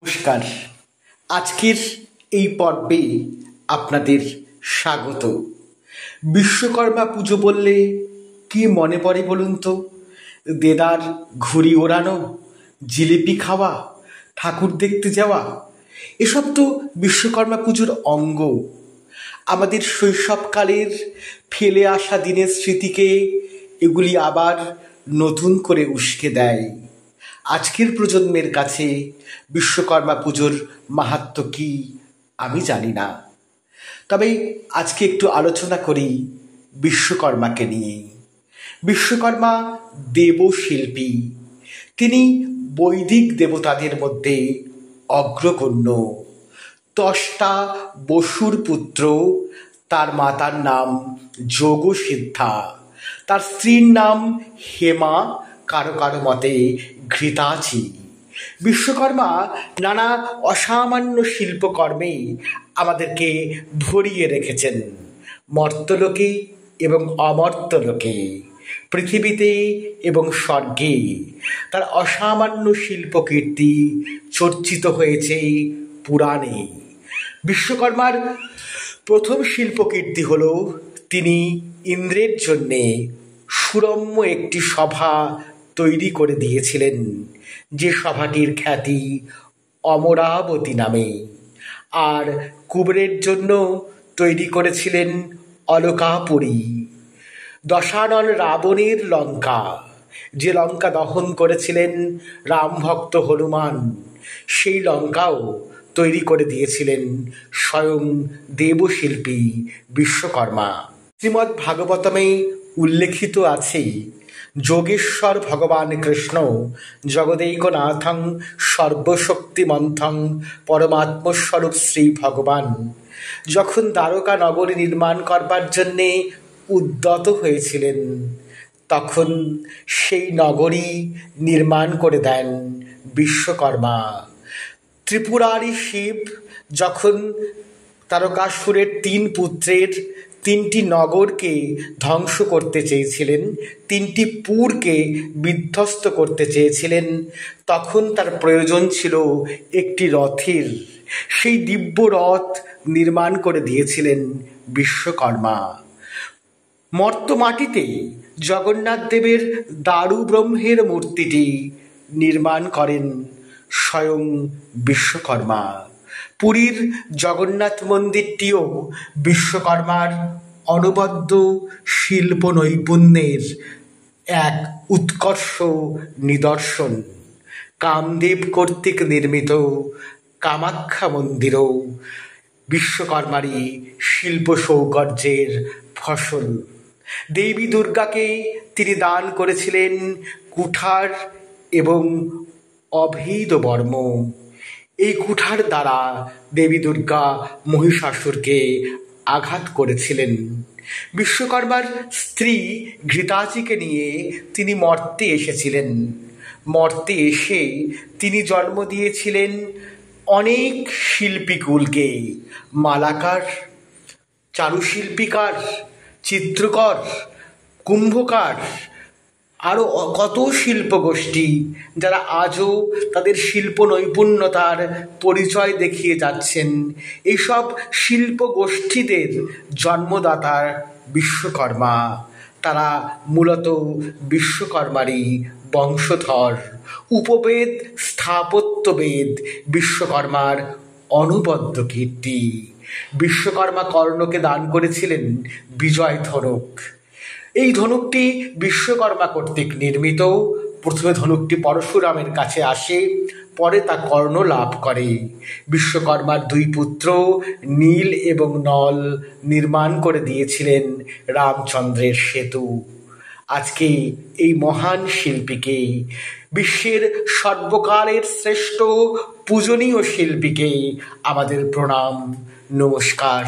নমস্কার। আজকের এই পর্বে আপনাদের স্বাগত। বিশ্বকর্মা পুজো বললে কি মনে পড়ে বলুন তো? দেদার ঘুড়ি ওড়ানো, জিলিপি খাওয়া, ঠাকুর দেখতে যাওয়া, এসব তো বিশ্বকর্মা পুজোর অঙ্গ। আমাদের শৈশবকালের ফেলে আসা দিনের স্মৃতিকে এগুলি আবার নতুন করে উস্কে দেয়। আজকের প্রজন্মের কাছে বিশ্বকর্মা পুজোর মাহাত্ম্য কী আমি জানি না, তবে আজকে একটু আলোচনা করি বিশ্বকর্মাকে নিয়ে। বিশ্বকর্মা দেবশিল্পী, তিনি বৈদিক দেবতাদের মধ্যে অগ্রগণ্য। ত্বষ্টা বসুর পুত্র, তার মাতার নাম যোগসিদ্ধা, তার স্ত্রীর নাম হেমা, কারো কারো মতে ঘৃতাচি। বিশ্বকর্মা নানা অসামান্য শিল্পকর্মে আমাদেরকে ভরিয়ে রেখেছেন, মর্ত্যলোকে এবং অমর্ত্যলোকে, পৃথিবীতে এবং স্বর্গে। তার অসামান্য শিল্পকীর্তি চর্চিত হয়েছে পুরাণে। বিশ্বকর্মার প্রথম শিল্পকীর্তি হল তিনি ইন্দ্রের জন্যে সুরম্য একটি সভা তৈরি করে দিয়েছিলেন, যে সভাটির খ্যাতি অমরাবতী নামে। আর কুবেরের জন্য তৈরি করেছিলেন অলকাপুরী। দশানন রাবণের লঙ্কা, যে লঙ্কা দহন করেছিলেন রামভক্ত হনুমান, সেই লঙ্কাও তৈরি করে দিয়েছিলেন স্বয়ং দেবশিল্পী বিশ্বকর্মা। শ্রীমদ্ ভাগবতমে উল্লেখিত আছে, যোগেশ্বর ভগবান কৃষ্ণ জগদেকনাথং সর্বশক্তিমন্থং পরমাত্মস্বরূপ শ্রী ভগবান যখন দ্বারকা নগরী নির্মাণ করবার জন্যে উদ্যত হয়েছিলেন, তখন সেই নগরী নির্মাণ করে দেন বিশ্বকর্মা। ত্রিপুরারি শিব যখন তারকাসুরের 3 পুত্রের 3টি নগরকে ধ্বংস করতে চেয়েছিলেন, 3টি পুরকে বিধ্বস্ত করতে চেয়েছিলেন, তখন তার প্রয়োজন ছিল একটি রথের। সেই দিব্য রথ নির্মাণ করে দিয়েছিলেন বিশ্বকর্মা। মর্ত্যমাটিতে জগন্নাথ দেবের দারু ব্রহ্মের মূর্তিটি নির্মাণ করেন স্বয়ং বিশ্বকর্মা। পুরীর জগন্নাথ মন্দিরটিও বিশ্বকর্মার অনবদ্য শিল্প নৈপুণ্যের এক উৎকর্ষ নিদর্শন। কামদেব কর্তৃক নির্মিত কামাখ্যা মন্দিরও বিশ্বকর্মারই শিল্প সৌকর্যের ফসল। দেবী দুর্গাকে তিনি দান করেছিলেন কুঠার এবং অভেদ বর্ম। এই কুঠার দ্বারা দেবী দুর্গা মহিষাসুরকে আঘাত করেছিলেন। বিশ্বকর্মার স্ত্রী ঘৃতাচিকে নিয়ে তিনি মর্তে এসেছিলেন। মর্তে এসে তিনি জন্ম দিয়েছিলেন অনেক শিল্পীকুলকে, মালাকার, চারুশিল্পীকার, চিত্রকর, কুম্ভকার, আরও কত শিল্পগোষ্ঠী, যারা আজও তাদের শিল্প নৈপুণ্যতার পরিচয় দেখিয়ে যাচ্ছেন। এইসব শিল্পগোষ্ঠীদের জন্মদাতা বিশ্বকর্মা। তারা মূলত বিশ্বকর্মারই বংশধর। উপবেদ, স্থাপত্যবেদ বিশ্বকর্মার অনবদ্য কীর্তি। বিশ্বকর্মা কর্ণকে দান করেছিলেন বিজয় ধনুক। এই ধনুকটি বিশ্বকর্মা কর্তৃক নির্মিত। প্রথমে ধনুকটি পরশুরামের কাছে আসে, পরে তা কর্ণ লাভ করে। বিশ্বকর্মার 2 পুত্র নীল এবং নল নির্মাণ করে দিয়েছিলেন রামচন্দ্রের সেতু। আজকে এই মহান শিল্পীকে, বিশ্বের সর্বকালের শ্রেষ্ঠ পূজনীয় শিল্পীকে আমাদের প্রণাম, নমস্কার।